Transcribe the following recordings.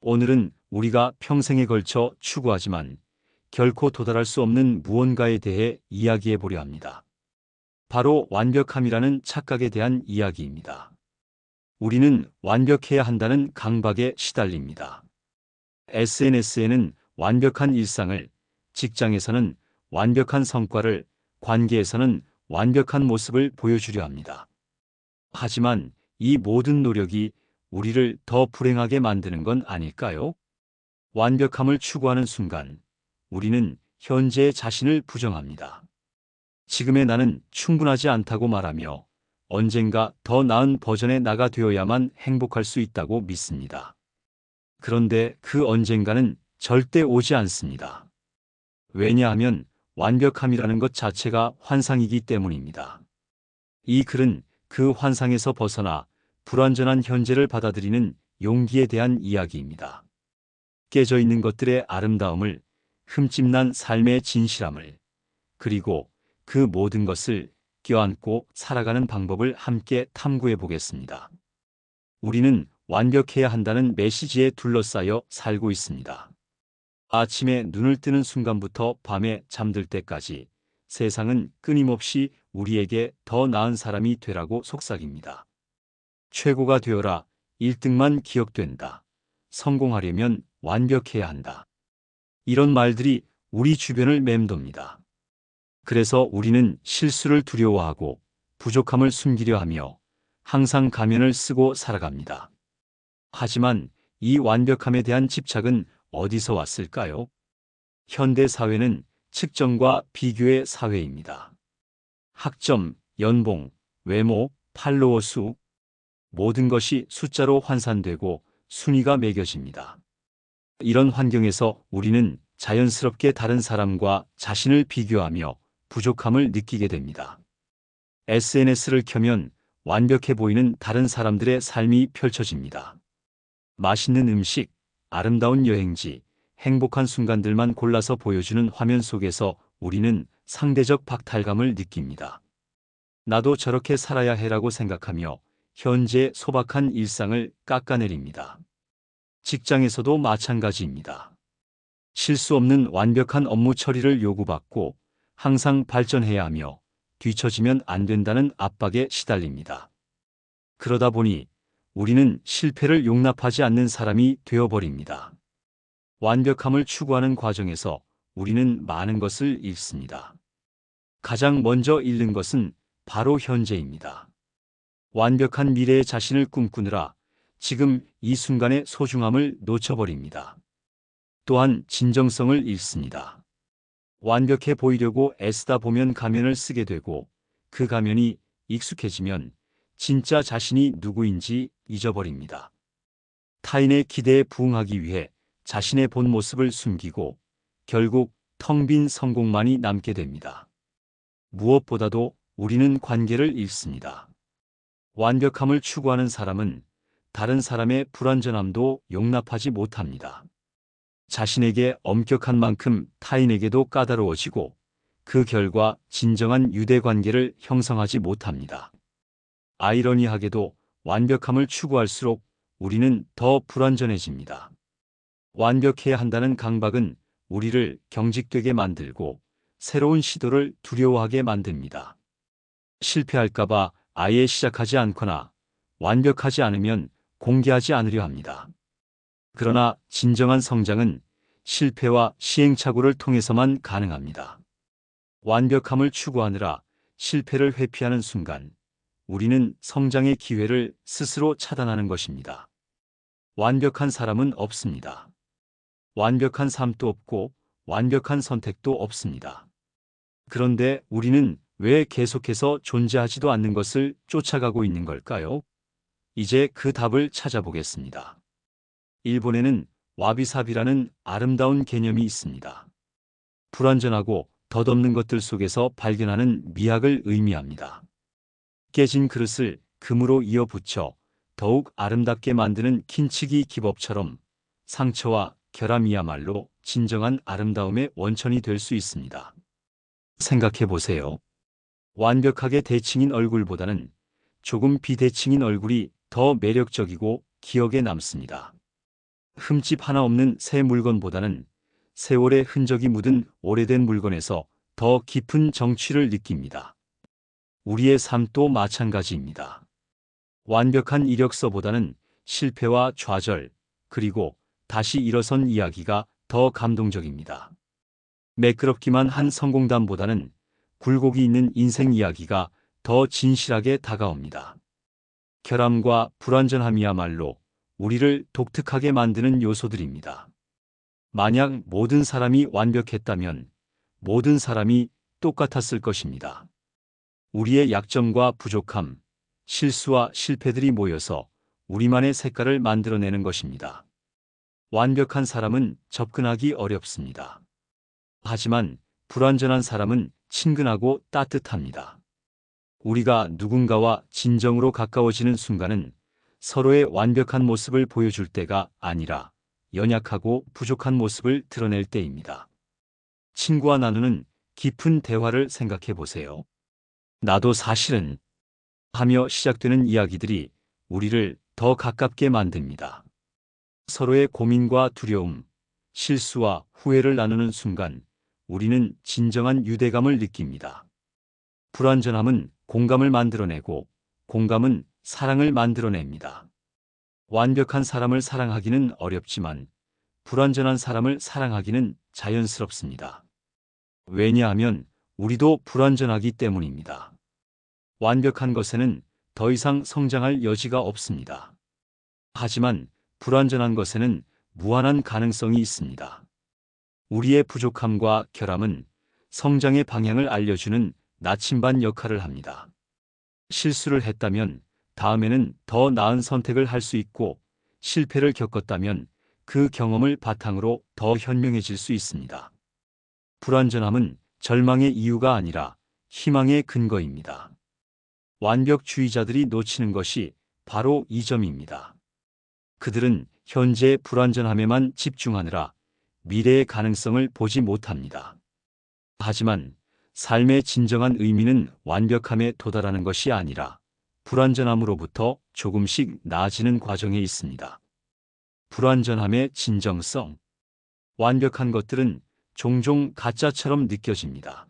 오늘은 우리가 평생에 걸쳐 추구하지만 결코 도달할 수 없는 무언가에 대해 이야기해 보려 합니다. 바로 완벽함이라는 착각에 대한 이야기입니다. 우리는 완벽해야 한다는 강박에 시달립니다. SNS에는 완벽한 일상을, 직장에서는 완벽한 성과를, 관계에서는 완벽한 모습을 보여주려 합니다. 하지만 이 모든 노력이 우리를 더 불행하게 만드는 건 아닐까요? 완벽함을 추구하는 순간 우리는 현재의 자신을 부정합니다. 지금의 나는 충분하지 않다고 말하며 언젠가 더 나은 버전의 나가 되어야만 행복할 수 있다고 믿습니다. 그런데 그 언젠가는 절대 오지 않습니다. 왜냐하면 완벽함이라는 것 자체가 환상이기 때문입니다. 이 글은 그 환상에서 벗어나 불완전한 현재를 받아들이는 용기에 대한 이야기입니다. 깨져 있는 것들의 아름다움을, 흠집난 삶의 진실함을, 그리고 그 모든 것을 껴안고 살아가는 방법을 함께 탐구해 보겠습니다. 우리는 완벽해야 한다는 메시지에 둘러싸여 살고 있습니다. 아침에 눈을 뜨는 순간부터 밤에 잠들 때까지 세상은 끊임없이 우리에게 더 나은 사람이 되라고 속삭입니다. 최고가 되어라, 1등만 기억된다. 성공하려면 완벽해야 한다. 이런 말들이 우리 주변을 맴돕니다. 그래서 우리는 실수를 두려워하고 부족함을 숨기려 하며 항상 가면을 쓰고 살아갑니다. 하지만 이 완벽함에 대한 집착은 어디서 왔을까요? 현대 사회는 측정과 비교의 사회입니다. 학점, 연봉, 외모, 팔로워 수, 모든 것이 숫자로 환산되고 순위가 매겨집니다. 이런 환경에서 우리는 자연스럽게 다른 사람과 자신을 비교하며 부족함을 느끼게 됩니다. SNS를 켜면 완벽해 보이는 다른 사람들의 삶이 펼쳐집니다. 맛있는 음식, 아름다운 여행지, 행복한 순간들만 골라서 보여주는 화면 속에서 우리는 상대적 박탈감을 느낍니다. 나도 저렇게 살아야 해라고 생각하며 현재의 소박한 일상을 깎아내립니다. 직장에서도 마찬가지입니다. 실수 없는 완벽한 업무 처리를 요구받고 항상 발전해야 하며 뒤처지면 안 된다는 압박에 시달립니다. 그러다 보니 우리는 실패를 용납하지 않는 사람이 되어버립니다. 완벽함을 추구하는 과정에서 우리는 많은 것을 잃습니다. 가장 먼저 잃는 것은 바로 현재입니다. 완벽한 미래의 자신을 꿈꾸느라 지금 이 순간의 소중함을 놓쳐버립니다. 또한 진정성을 잃습니다. 완벽해 보이려고 애쓰다 보면 가면을 쓰게 되고 그 가면이 익숙해지면 진짜 자신이 누구인지 잊어버립니다. 타인의 기대에 부응하기 위해 자신의 본 모습을 숨기고 결국 텅 빈 성공만이 남게 됩니다. 무엇보다도 우리는 관계를 잃습니다. 완벽함을 추구하는 사람은 다른 사람의 불완전함도 용납하지 못합니다. 자신에게 엄격한 만큼 타인에게도 까다로워지고 그 결과 진정한 유대관계를 형성하지 못합니다. 아이러니하게도 완벽함을 추구할수록 우리는 더 불완전해집니다. 완벽해야 한다는 강박은 우리를 경직되게 만들고 새로운 시도를 두려워하게 만듭니다. 실패할까봐 아예 시작하지 않거나 완벽하지 않으면 공개하지 않으려 합니다. 그러나 진정한 성장은 실패와 시행착오를 통해서만 가능합니다. 완벽함을 추구하느라 실패를 회피하는 순간 우리는 성장의 기회를 스스로 차단하는 것입니다. 완벽한 사람은 없습니다. 완벽한 삶도 없고 완벽한 선택도 없습니다. 그런데 우리는 왜 계속해서 존재하지도 않는 것을 쫓아가고 있는 걸까요? 이제 그 답을 찾아보겠습니다. 일본에는 와비사비라는 아름다운 개념이 있습니다. 불완전하고 덧없는 것들 속에서 발견하는 미학을 의미합니다. 깨진 그릇을 금으로 이어붙여 더욱 아름답게 만드는 킨치기 기법처럼 상처와 결함이야말로 진정한 아름다움의 원천이 될 수 있습니다. 생각해 보세요. 완벽하게 대칭인 얼굴보다는 조금 비대칭인 얼굴이 더 매력적이고 기억에 남습니다. 흠집 하나 없는 새 물건보다는 세월의 흔적이 묻은 오래된 물건에서 더 깊은 정취를 느낍니다. 우리의 삶도 마찬가지입니다. 완벽한 이력서보다는 실패와 좌절, 그리고 다시 일어선 이야기가 더 감동적입니다. 매끄럽기만 한 성공담보다는 굴곡이 있는 인생 이야기가 더 진실하게 다가옵니다. 결함과 불완전함이야말로 우리를 독특하게 만드는 요소들입니다. 만약 모든 사람이 완벽했다면 모든 사람이 똑같았을 것입니다. 우리의 약점과 부족함, 실수와 실패들이 모여서 우리만의 색깔을 만들어내는 것입니다. 완벽한 사람은 접근하기 어렵습니다. 하지만 불완전한 사람은 친근하고 따뜻합니다. 우리가 누군가와 진정으로 가까워지는 순간은 서로의 완벽한 모습을 보여줄 때가 아니라 연약하고 부족한 모습을 드러낼 때입니다. 친구와 나누는 깊은 대화를 생각해 보세요. 나도 사실은 하며 시작되는 이야기들이 우리를 더 가깝게 만듭니다. 서로의 고민과 두려움, 실수와 후회를 나누는 순간 우리는 진정한 유대감을 느낍니다. 불완전함은 공감을 만들어내고 공감은 사랑을 만들어냅니다. 완벽한 사람을 사랑하기는 어렵지만 불완전한 사람을 사랑하기는 자연스럽습니다. 왜냐하면 우리도 불완전하기 때문입니다. 완벽한 것에는 더 이상 성장할 여지가 없습니다. 하지만 불완전한 것에는 무한한 가능성이 있습니다. 우리의 부족함과 결함은 성장의 방향을 알려주는 나침반 역할을 합니다. 실수를 했다면 다음에는 더 나은 선택을 할 수 있고 실패를 겪었다면 그 경험을 바탕으로 더 현명해질 수 있습니다. 불완전함은 절망의 이유가 아니라 희망의 근거입니다. 완벽주의자들이 놓치는 것이 바로 이 점입니다. 그들은 현재의 불완전함에만 집중하느라 미래의 가능성을 보지 못합니다. 하지만 삶의 진정한 의미는 완벽함에 도달하는 것이 아니라 불완전함으로부터 조금씩 나아지는 과정에 있습니다. 불완전함의 진정성. 완벽한 것들은 종종 가짜처럼 느껴집니다.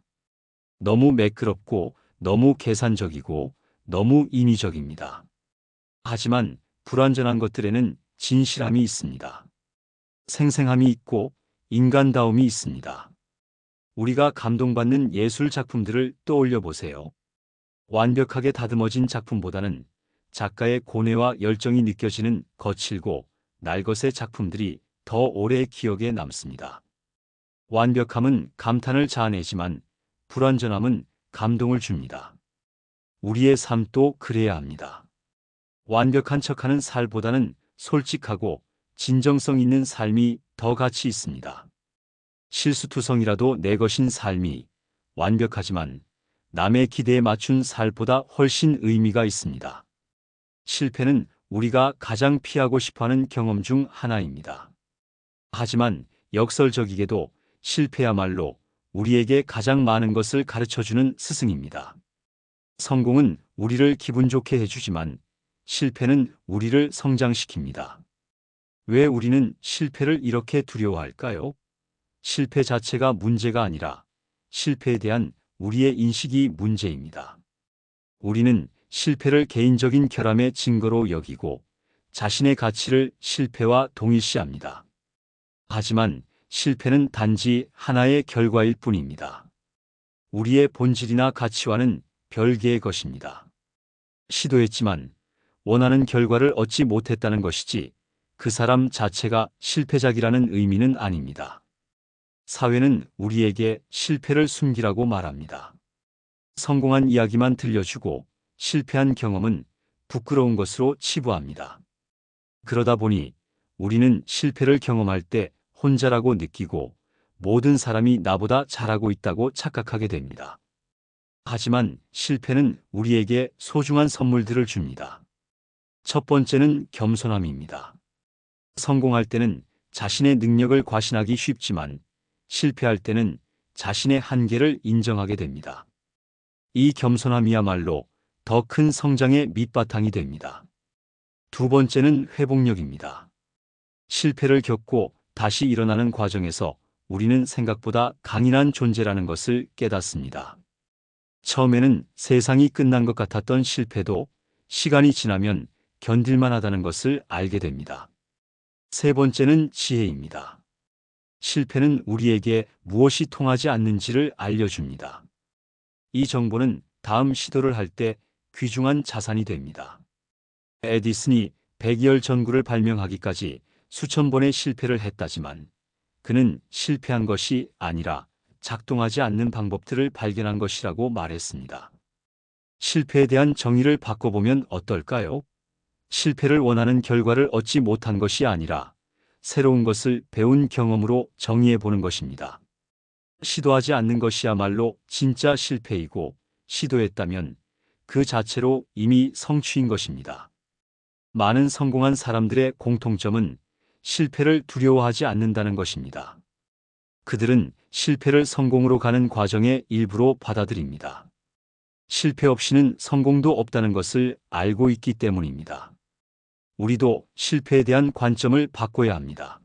너무 매끄럽고 너무 계산적이고 너무 인위적입니다. 하지만 불완전한 것들에는 진실함이 있습니다. 생생함이 있고 인간다움이 있습니다. 우리가 감동받는 예술 작품들을 떠올려 보세요. 완벽하게 다듬어진 작품보다는 작가의 고뇌와 열정이 느껴지는 거칠고 날것의 작품들이 더 오래 기억에 남습니다. 완벽함은 감탄을 자아내지만 불완전함은 감동을 줍니다. 우리의 삶도 그래야 합니다. 완벽한 척하는 살보다는 솔직하고 진정성 있는 삶이 더 가치 있습니다. 실수투성이라도 내 것인 삶이 완벽하지만 남의 기대에 맞춘 살보다 훨씬 의미가 있습니다. 실패는 우리가 가장 피하고 싶어하는 경험 중 하나입니다. 하지만 역설적이게도 실패야말로 우리에게 가장 많은 것을 가르쳐주는 스승입니다. 성공은 우리를 기분 좋게 해주지만 실패는 우리를 성장시킵니다. 왜 우리는 실패를 이렇게 두려워할까요? 실패 자체가 문제가 아니라 실패에 대한 우리의 인식이 문제입니다. 우리는 실패를 개인적인 결함의 증거로 여기고 자신의 가치를 실패와 동일시합니다. 하지만 실패는 단지 하나의 결과일 뿐입니다. 우리의 본질이나 가치와는 별개의 것입니다. 시도했지만 원하는 결과를 얻지 못했다는 것이지 그 사람 자체가 실패작이라는 의미는 아닙니다. 사회는 우리에게 실패를 숨기라고 말합니다. 성공한 이야기만 들려주고 실패한 경험은 부끄러운 것으로 치부합니다. 그러다 보니 우리는 실패를 경험할 때 혼자라고 느끼고 모든 사람이 나보다 잘하고 있다고 착각하게 됩니다. 하지만 실패는 우리에게 소중한 선물들을 줍니다. 첫 번째는 겸손함입니다. 성공할 때는 자신의 능력을 과신하기 쉽지만 실패할 때는 자신의 한계를 인정하게 됩니다. 이 겸손함이야말로 더 큰 성장의 밑바탕이 됩니다. 두 번째는 회복력입니다. 실패를 겪고 다시 일어나는 과정에서 우리는 생각보다 강인한 존재라는 것을 깨닫습니다. 처음에는 세상이 끝난 것 같았던 실패도 시간이 지나면 견딜만 하다는 것을 알게 됩니다. 세 번째는 지혜입니다. 실패는 우리에게 무엇이 통하지 않는지를 알려줍니다. 이 정보는 다음 시도를 할 때 귀중한 자산이 됩니다. 에디슨이 백열 전구를 발명하기까지 수천 번의 실패를 했다지만 그는 실패한 것이 아니라 작동하지 않는 방법들을 발견한 것이라고 말했습니다. 실패에 대한 정의를 바꿔보면 어떨까요? 실패를 원하는 결과를 얻지 못한 것이 아니라 새로운 것을 배운 경험으로 정의해 보는 것입니다. 시도하지 않는 것이야말로 진짜 실패이고 시도했다면 그 자체로 이미 성취인 것입니다. 많은 성공한 사람들의 공통점은 실패를 두려워하지 않는다는 것입니다. 그들은 실패를 성공으로 가는 과정의 일부로 받아들입니다. 실패 없이는 성공도 없다는 것을 알고 있기 때문입니다. 우리도 실패에 대한 관점을 바꿔야 합니다.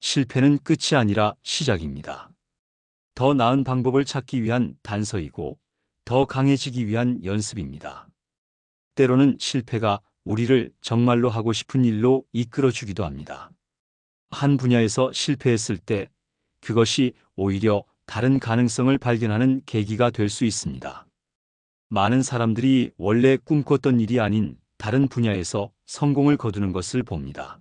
실패는 끝이 아니라 시작입니다. 더 나은 방법을 찾기 위한 단서이고 더 강해지기 위한 연습입니다. 때로는 실패가 우리를 정말로 하고 싶은 일로 이끌어주기도 합니다. 한 분야에서 실패했을 때 그것이 오히려 다른 가능성을 발견하는 계기가 될 수 있습니다. 많은 사람들이 원래 꿈꿨던 일이 아닌 다른 분야에서 성공을 거두는 것을 봅니다.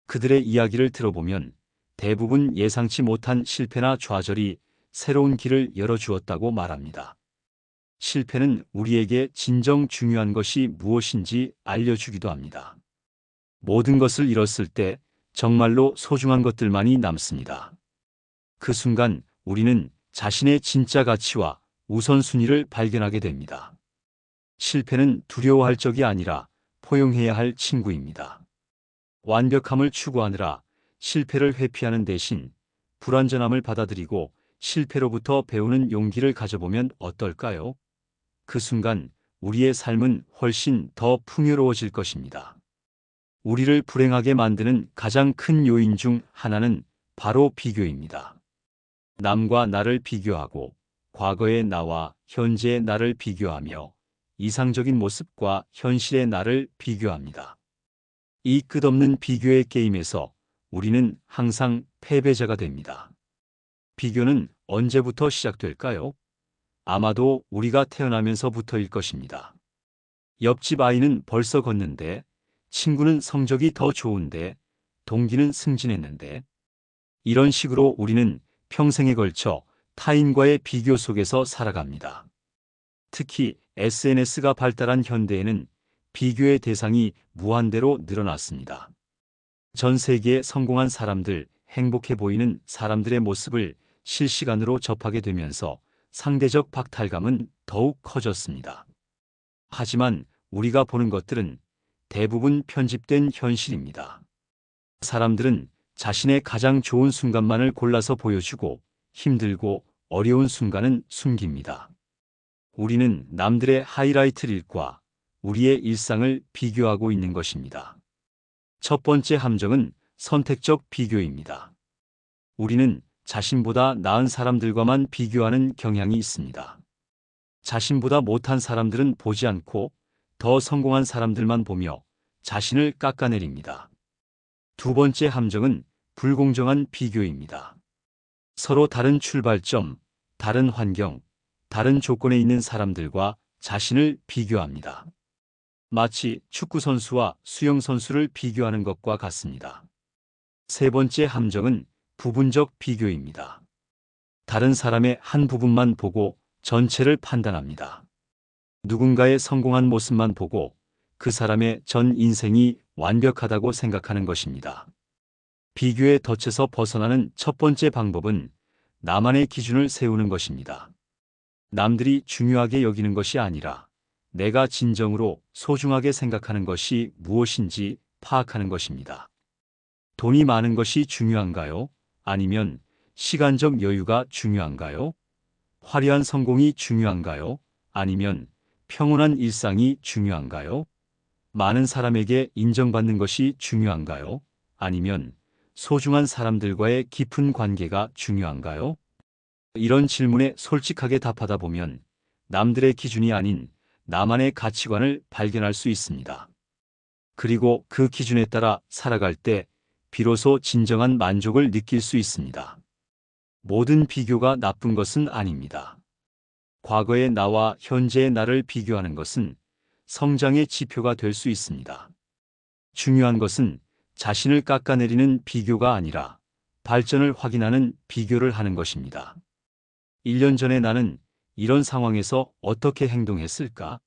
그들의 이야기를 들어보면 대부분 예상치 못한 실패나 좌절이 새로운 길을 열어주었다고 말합니다. 실패는 우리에게 진정 중요한 것이 무엇인지 알려주기도 합니다. 모든 것을 잃었을 때 정말로 소중한 것들만이 남습니다. 그 순간 우리는 자신의 진짜 가치와 우선순위를 발견하게 됩니다. 실패는 두려워할 적이 아니라 포용해야 할 친구입니다. 완벽함을 추구하느라 실패를 회피하는 대신 불완전함을 받아들이고 실패로부터 배우는 용기를 가져보면 어떨까요? 그 순간 우리의 삶은 훨씬 더 풍요로워질 것입니다. 우리를 불행하게 만드는 가장 큰 요인 중 하나는 바로 비교입니다. 남과 나를 비교하고 과거의 나와 현재의 나를 비교하며 이상적인 모습과 현실의 나를 비교합니다. 이 끝없는 비교의 게임에서 우리는 항상 패배자가 됩니다. 비교는 언제부터 시작될까요? 아마도 우리가 태어나면서부터일 것입니다. 옆집 아이는 벌써 걷는데, 친구는 성적이 더 좋은데, 동기는 승진했는데, 이런 식으로 우리는 평생에 걸쳐 타인과의 비교 속에서 살아갑니다. 특히 SNS가 발달한 현대에는 비교의 대상이 무한대로 늘어났습니다. 전 세계의 성공한 사람들, 행복해 보이는 사람들의 모습을 실시간으로 접하게 되면서 상대적 박탈감은 더욱 커졌습니다. 하지만 우리가 보는 것들은 대부분 편집된 현실입니다. 사람들은 자신의 가장 좋은 순간만을 골라서 보여주고 힘들고 어려운 순간은 숨깁니다. 우리는 남들의 하이라이트 릴과 우리의 일상을 비교하고 있는 것입니다. 첫 번째 함정은 선택적 비교입니다. 우리는 자신보다 나은 사람들과만 비교하는 경향이 있습니다. 자신보다 못한 사람들은 보지 않고 더 성공한 사람들만 보며 자신을 깎아내립니다. 두 번째 함정은 불공정한 비교입니다. 서로 다른 출발점, 다른 환경, 다른 조건에 있는 사람들과 자신을 비교합니다. 마치 축구선수와 수영선수를 비교하는 것과 같습니다. 세 번째 함정은 부분적 비교입니다. 다른 사람의 한 부분만 보고 전체를 판단합니다. 누군가의 성공한 모습만 보고 그 사람의 전 인생이 완벽하다고 생각하는 것입니다. 비교의 덫에서 벗어나는 첫 번째 방법은 나만의 기준을 세우는 것입니다. 남들이 중요하게 여기는 것이 아니라 내가 진정으로 소중하게 생각하는 것이 무엇인지 파악하는 것입니다. 돈이 많은 것이 중요한가요? 아니면 시간적 여유가 중요한가요? 화려한 성공이 중요한가요? 아니면 평온한 일상이 중요한가요? 많은 사람에게 인정받는 것이 중요한가요? 아니면 소중한 사람들과의 깊은 관계가 중요한가요? 이런 질문에 솔직하게 답하다 보면 남들의 기준이 아닌 나만의 가치관을 발견할 수 있습니다. 그리고 그 기준에 따라 살아갈 때 비로소 진정한 만족을 느낄 수 있습니다. 모든 비교가 나쁜 것은 아닙니다. 과거의 나와 현재의 나를 비교하는 것은 성장의 지표가 될 수 있습니다. 중요한 것은 자신을 깎아내리는 비교가 아니라 발전을 확인하는 비교를 하는 것입니다. 1년 전에 나는 이런 상황에서 어떻게 행동했을까?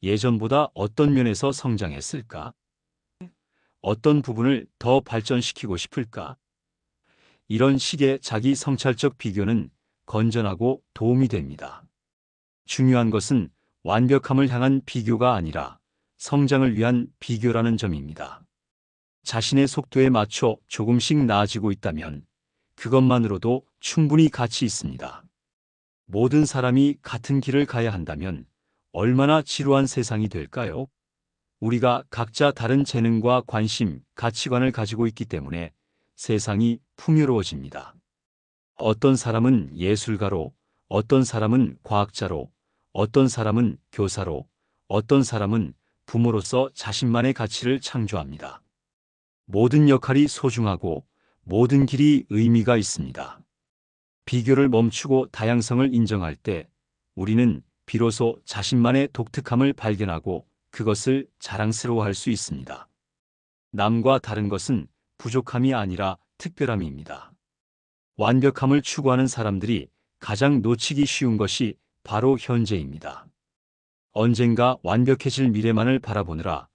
예전보다 어떤 면에서 성장했을까? 어떤 부분을 더 발전시키고 싶을까? 이런 식의 자기 성찰적 비교는 건전하고 도움이 됩니다. 중요한 것은 완벽함을 향한 비교가 아니라 성장을 위한 비교라는 점입니다. 자신의 속도에 맞춰 조금씩 나아지고 있다면 그것만으로도 충분히 가치 있습니다. 모든 사람이 같은 길을 가야 한다면 얼마나 지루한 세상이 될까요? 우리가 각자 다른 재능과 관심, 가치관을 가지고 있기 때문에 세상이 풍요로워집니다. 어떤 사람은 예술가로, 어떤 사람은 과학자로, 어떤 사람은 교사로, 어떤 사람은 부모로서 자신만의 가치를 창조합니다. 모든 역할이 소중하고 모든 길이 의미가 있습니다. 비교를 멈추고 다양성을 인정할 때 우리는 비로소 자신만의 독특함을 발견하고 그것을 자랑스러워할 수 있습니다. 남과 다른 것은 부족함이 아니라 특별함입니다. 완벽함을 추구하는 사람들이 가장 놓치기 쉬운 것이 바로 현재입니다. 언젠가 완벽해질 미래만을 바라보느라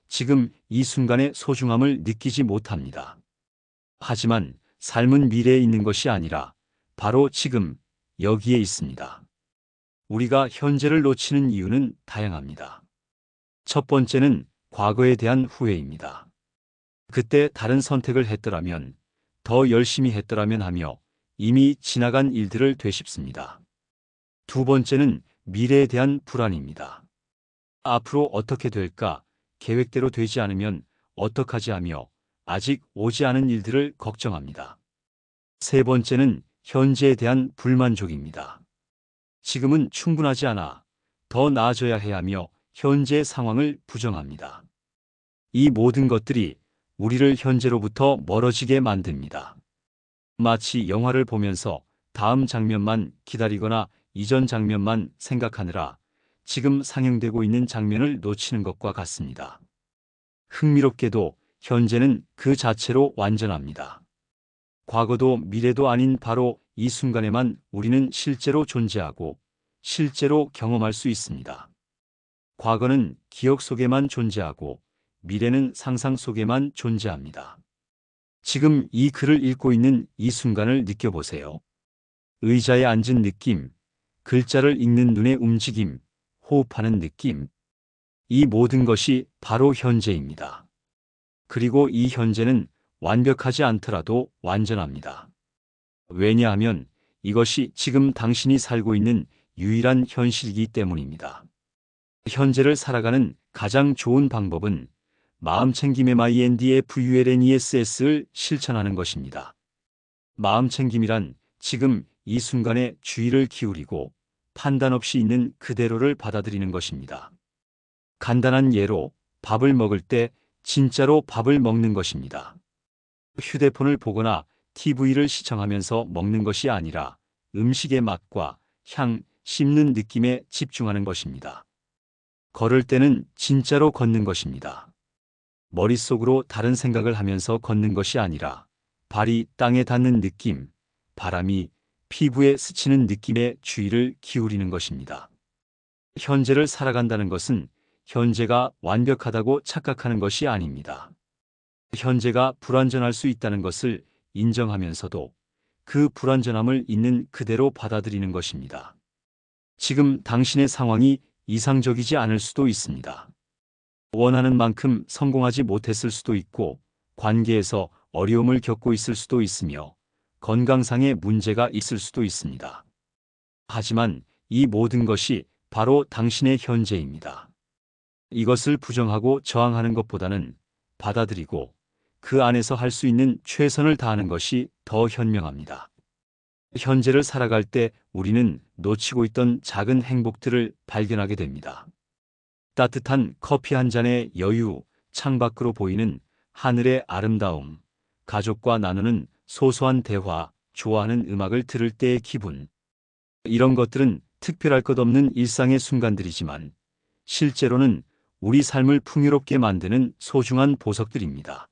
지금 이 순간의 소중함을 느끼지 못합니다. 하지만 삶은 미래에 있는 것이 아니라 바로 지금 여기에 있습니다. 우리가 현재를 놓치는 이유는 다양합니다. 첫 번째는 과거에 대한 후회입니다. 그때 다른 선택을 했더라면, 더 열심히 했더라면 하며 이미 지나간 일들을 되씹습니다. 두 번째는 미래에 대한 불안입니다. 앞으로 어떻게 될까, 계획대로 되지 않으면 어떡하지 하며 아직 오지 않은 일들을 걱정합니다. 세 번째는 현재에 대한 불만족입니다. 지금은 충분하지 않아 더 나아져야 해 하며 현재의 상황을 부정합니다. 이 모든 것들이 우리를 현재로부터 멀어지게 만듭니다. 마치 영화를 보면서 다음 장면만 기다리거나 이전 장면만 생각하느라 지금 상영되고 있는 장면을 놓치는 것과 같습니다. 흥미롭게도 현재는 그 자체로 완전합니다. 과거도 미래도 아닌 바로 이 순간에만 우리는 실제로 존재하고 실제로 경험할 수 있습니다. 과거는 기억 속에만 존재하고 미래는 상상 속에만 존재합니다. 지금 이 글을 읽고 있는 이 순간을 느껴보세요. 의자에 앉은 느낌, 글자를 읽는 눈의 움직임, 호흡하는 느낌. 이 모든 것이 바로 현재입니다. 그리고 이 현재는 완벽하지 않더라도 완전합니다. 왜냐하면 이것이 지금 당신이 살고 있는 유일한 현실이기 때문입니다. 현재를 살아가는 가장 좋은 방법은 마음챙김의 mindfulness를 실천하는 것입니다. 마음챙김이란 지금 이 순간에 주의를 기울이고 판단 없이 있는 그대로를 받아들이는 것입니다. 간단한 예로 밥을 먹을 때 진짜로 밥을 먹는 것입니다. 휴대폰을 보거나 TV를 시청하면서 먹는 것이 아니라 음식의 맛과 향, 씹는 느낌에 집중하는 것입니다. 걸을 때는 진짜로 걷는 것입니다. 머릿속으로 다른 생각을 하면서 걷는 것이 아니라 발이 땅에 닿는 느낌, 바람이 피부에 스치는 느낌에 주의를 기울이는 것입니다. 현재를 살아간다는 것은 현재가 완벽하다고 착각하는 것이 아닙니다. 현재가 불완전할 수 있다는 것을 인정하면서도 그 불완전함을 있는 그대로 받아들이는 것입니다. 지금 당신의 상황이 이상적이지 않을 수도 있습니다. 원하는 만큼 성공하지 못했을 수도 있고 관계에서 어려움을 겪고 있을 수도 있으며 건강상의 문제가 있을 수도 있습니다. 하지만 이 모든 것이 바로 당신의 현재입니다. 이것을 부정하고 저항하는 것보다는 받아들이고 그 안에서 할 수 있는 최선을 다하는 것이 더 현명합니다. 현재를 살아갈 때 우리는 놓치고 있던 작은 행복들을 발견하게 됩니다. 따뜻한 커피 한 잔의 여유, 창밖으로 보이는 하늘의 아름다움, 가족과 나누는 소소한 대화, 좋아하는 음악을 들을 때의 기분. 이런 것들은 특별할 것 없는 일상의 순간들이지만 실제로는 우리 삶을 풍요롭게 만드는 소중한 보석들입니다.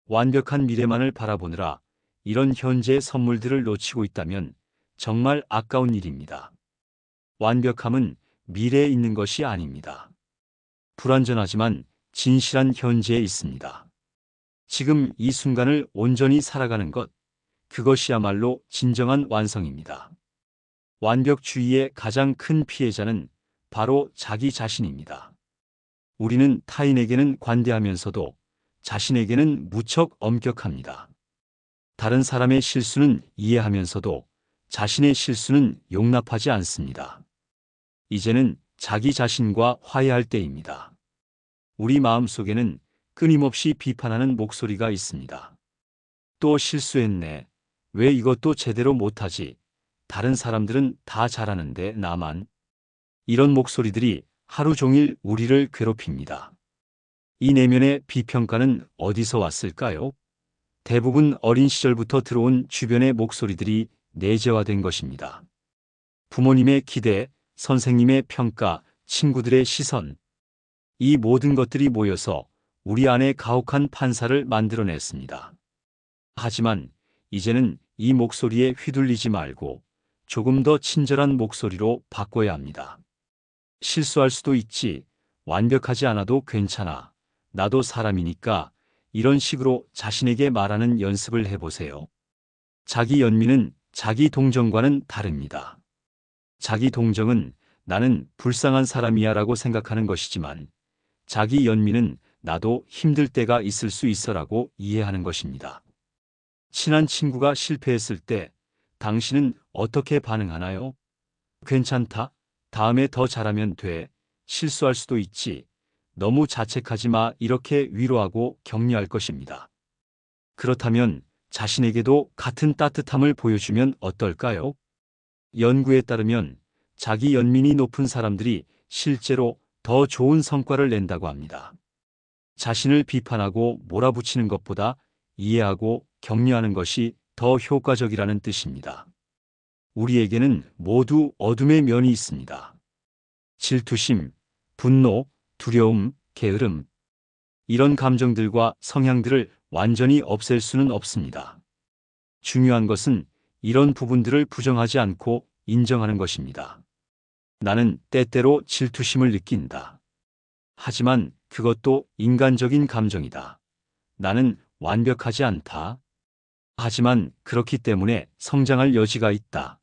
완벽한 미래만을 바라보느라 이런 현재의 선물들을 놓치고 있다면 정말 아까운 일입니다. 완벽함은 미래에 있는 것이 아닙니다. 불완전하지만 진실한 현재에 있습니다. 지금 이 순간을 온전히 살아가는 것, 그것이야말로 진정한 완성입니다. 완벽주의의 가장 큰 피해자는 바로 자기 자신입니다. 우리는 타인에게는 관대하면서도 자신에게는 무척 엄격합니다. 다른 사람의 실수는 이해하면서도 자신의 실수는 용납하지 않습니다. 이제는 자기 자신과 화해할 때입니다. 우리 마음속에는 끊임없이 비판하는 목소리가 있습니다. 또 실수했네. 왜 이것도 제대로 못하지? 다른 사람들은 다 잘하는데 나만. 이런 목소리들이 하루 종일 우리를 괴롭힙니다. 이 내면의 비평가는 어디서 왔을까요? 대부분 어린 시절부터 들어온 주변의 목소리들이 내재화된 것입니다. 부모님의 기대, 선생님의 평가, 친구들의 시선. 이 모든 것들이 모여서 우리 안에 가혹한 판사를 만들어냈습니다. 하지만 이제는 이 목소리에 휘둘리지 말고 조금 더 친절한 목소리로 바꿔야 합니다. 실수할 수도 있지. 완벽하지 않아도 괜찮아. 나도 사람이니까. 이런 식으로 자신에게 말하는 연습을 해보세요. 자기 연민은 자기 동정과는 다릅니다. 자기 동정은 나는 불쌍한 사람이야 라고 생각하는 것이지만 자기 연민은 나도 힘들 때가 있을 수 있어라고 이해하는 것입니다. 친한 친구가 실패했을 때 당신은 어떻게 반응하나요? 괜찮다. 다음에 더 잘하면 돼. 실수할 수도 있지. 너무 자책하지 마. 이렇게 위로하고 격려할 것입니다. 그렇다면 자신에게도 같은 따뜻함을 보여주면 어떨까요? 연구에 따르면 자기 연민이 높은 사람들이 실제로 더 좋은 성과를 낸다고 합니다. 자신을 비판하고 몰아붙이는 것보다 이해하고 격려하는 것이 더 효과적이라는 뜻입니다. 우리에게는 모두 어둠의 면이 있습니다. 질투심, 분노, 두려움, 게으름. 이런 감정들과 성향들을 완전히 없앨 수는 없습니다. 중요한 것은 이런 부분들을 부정하지 않고 인정하는 것입니다. 나는 때때로 질투심을 느낀다. 하지만 그것도 인간적인 감정이다. 나는 완벽하지 않다. 하지만 그렇기 때문에 성장할 여지가 있다.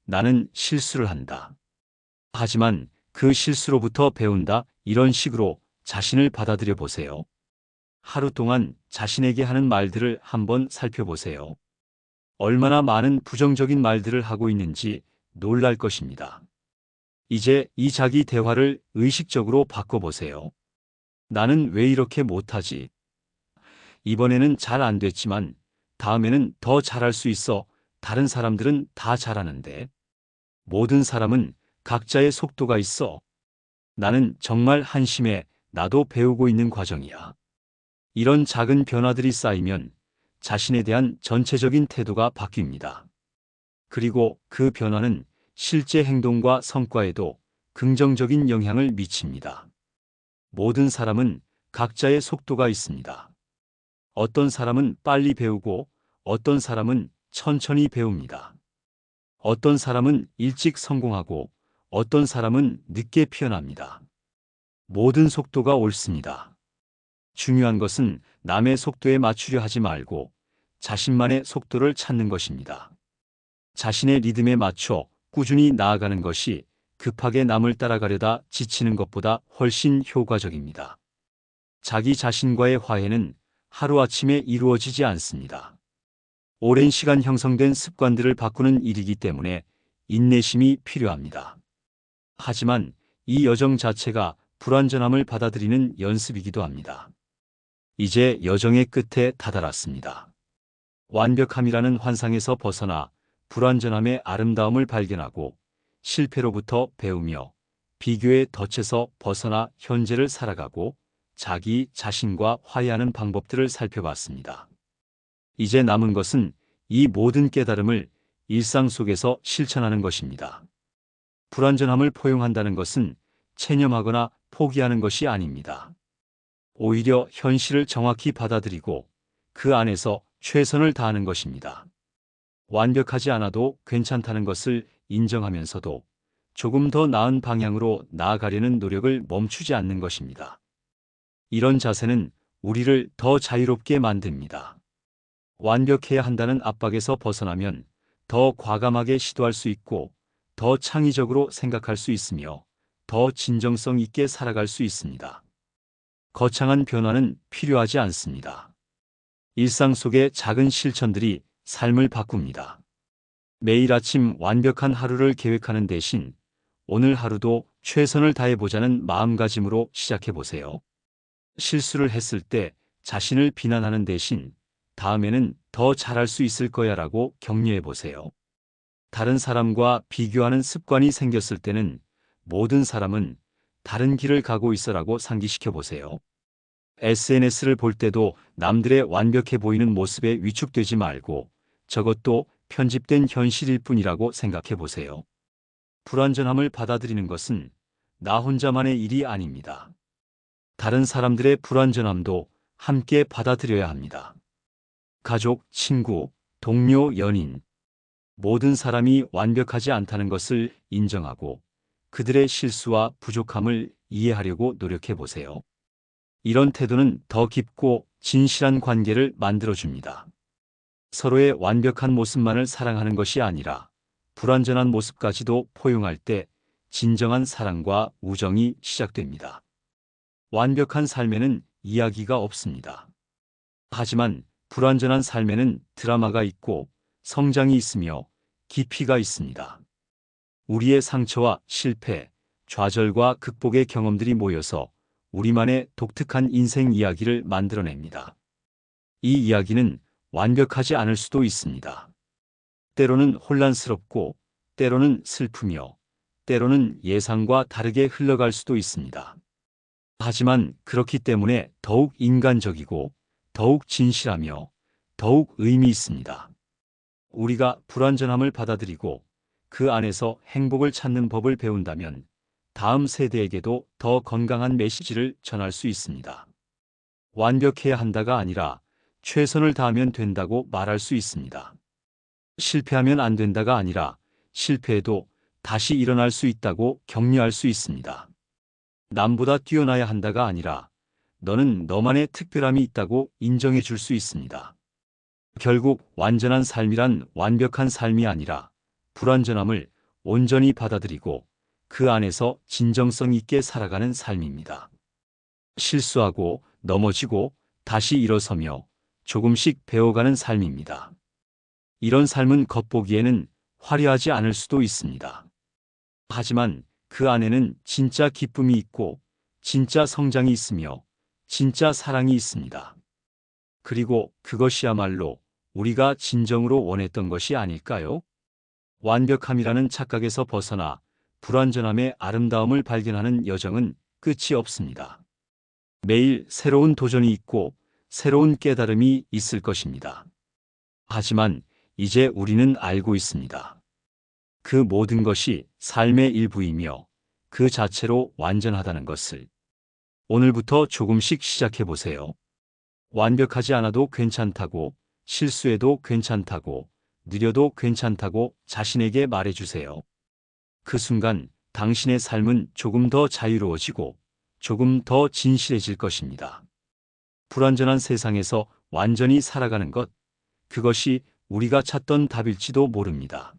나는 실수를 한다. 하지만 그 실수로부터 배운다. 이런 식으로 자신을 받아들여 보세요. 하루 동안 자신에게 하는 말들을 한번 살펴보세요. 얼마나 많은 부정적인 말들을 하고 있는지 놀랄 것입니다. 이제 이 자기 대화를 의식적으로 바꿔보세요. 나는 왜 이렇게 못하지? 이번에는 잘 안 됐지만 다음에는 더 잘할 수 있어. 다른 사람들은 다 잘하는데. 모든 사람은 각자의 속도가 있어. 나는 정말 한심해. 나도 배우고 있는 과정이야. 이런 작은 변화들이 쌓이면 자신에 대한 전체적인 태도가 바뀝니다. 그리고 그 변화는 실제 행동과 성과에도 긍정적인 영향을 미칩니다. 모든 사람은 각자의 속도가 있습니다. 어떤 사람은 빨리 배우고 어떤 사람은 천천히 배웁니다. 어떤 사람은 일찍 성공하고 어떤 사람은 늦게 피어납니다. 모든 속도가 옳습니다. 중요한 것은 남의 속도에 맞추려 하지 말고 자신만의 속도를 찾는 것입니다. 자신의 리듬에 맞춰 꾸준히 나아가는 것이 급하게 남을 따라가려다 지치는 것보다 훨씬 효과적입니다. 자기 자신과의 화해는 하루아침에 이루어지지 않습니다. 오랜 시간 형성된 습관들을 바꾸는 일이기 때문에 인내심이 필요합니다. 하지만 이 여정 자체가 불완전함을 받아들이는 연습이기도 합니다. 이제 여정의 끝에 다다랐습니다. 완벽함이라는 환상에서 벗어나 불완전함의 아름다움을 발견하고 실패로부터 배우며 비교의 덫에서 벗어나 현재를 살아가고 자기 자신과 화해하는 방법들을 살펴봤습니다. 이제 남은 것은 이 모든 깨달음을 일상 속에서 실천하는 것입니다. 불완전함을 포용한다는 것은 체념하거나 포기하는 것이 아닙니다. 오히려 현실을 정확히 받아들이고 그 안에서 최선을 다하는 것입니다. 완벽하지 않아도 괜찮다는 것을 인정하면서도 조금 더 나은 방향으로 나아가려는 노력을 멈추지 않는 것입니다. 이런 자세는 우리를 더 자유롭게 만듭니다. 완벽해야 한다는 압박에서 벗어나면 더 과감하게 시도할 수 있고 더 창의적으로 생각할 수 있으며 더 진정성 있게 살아갈 수 있습니다. 거창한 변화는 필요하지 않습니다. 일상 속의 작은 실천들이 삶을 바꿉니다. 매일 아침 완벽한 하루를 계획하는 대신 오늘 하루도 최선을 다해보자는 마음가짐으로 시작해보세요. 실수를 했을 때 자신을 비난하는 대신 다음에는 더 잘할 수 있을 거야 라고 격려해보세요. 다른 사람과 비교하는 습관이 생겼을 때는 모든 사람은 다른 길을 가고 있어라고 상기시켜보세요. SNS를 볼 때도 남들의 완벽해 보이는 모습에 위축되지 말고 저것도 편집된 현실일 뿐이라고 생각해보세요. 불완전함을 받아들이는 것은 나 혼자만의 일이 아닙니다. 다른 사람들의 불완전함도 함께 받아들여야 합니다. 가족, 친구, 동료, 연인, 모든 사람이 완벽하지 않다는 것을 인정하고 그들의 실수와 부족함을 이해하려고 노력해 보세요. 이런 태도는 더 깊고 진실한 관계를 만들어줍니다. 서로의 완벽한 모습만을 사랑하는 것이 아니라 불완전한 모습까지도 포용할 때 진정한 사랑과 우정이 시작됩니다. 완벽한 삶에는 이야기가 없습니다. 하지만 불완전한 삶에는 드라마가 있고 성장이 있으며 깊이가 있습니다. 우리의 상처와 실패, 좌절과 극복의 경험들이 모여서 우리만의 독특한 인생 이야기를 만들어냅니다. 이 이야기는 완벽하지 않을 수도 있습니다. 때로는 혼란스럽고, 때로는 슬프며, 때로는 예상과 다르게 흘러갈 수도 있습니다. 하지만 그렇기 때문에 더욱 인간적이고, 더욱 진실하며, 더욱 의미 있습니다. 우리가 불완전함을 받아들이고 그 안에서 행복을 찾는 법을 배운다면 다음 세대에게도 더 건강한 메시지를 전할 수 있습니다. 완벽해야 한다가 아니라 최선을 다하면 된다고 말할 수 있습니다. 실패하면 안 된다가 아니라 실패해도 다시 일어날 수 있다고 격려할 수 있습니다. 남보다 뛰어나야 한다가 아니라 너는 너만의 특별함이 있다고 인정해 줄 수 있습니다. 결국 완전한 삶이란 완벽한 삶이 아니라 불완전함을 온전히 받아들이고 그 안에서 진정성 있게 살아가는 삶입니다. 실수하고 넘어지고 다시 일어서며 조금씩 배워가는 삶입니다. 이런 삶은 겉보기에는 화려하지 않을 수도 있습니다. 하지만 그 안에는 진짜 기쁨이 있고 진짜 성장이 있으며 진짜 사랑이 있습니다. 그리고 그것이야말로 우리가 진정으로 원했던 것이 아닐까요? 완벽함이라는 착각에서 벗어나 불완전함의 아름다움을 발견하는 여정은 끝이 없습니다. 매일 새로운 도전이 있고 새로운 깨달음이 있을 것입니다. 하지만 이제 우리는 알고 있습니다. 그 모든 것이 삶의 일부이며 그 자체로 완전하다는 것을. 오늘부터 조금씩 시작해 보세요. 완벽하지 않아도 괜찮다고, 실수해도 괜찮다고, 느려도 괜찮다고 자신에게 말해주세요. 그 순간 당신의 삶은 조금 더 자유로워지고 조금 더 진실해질 것입니다. 불완전한 세상에서 완전히 살아가는 것, 그것이 우리가 찾던 답일지도 모릅니다.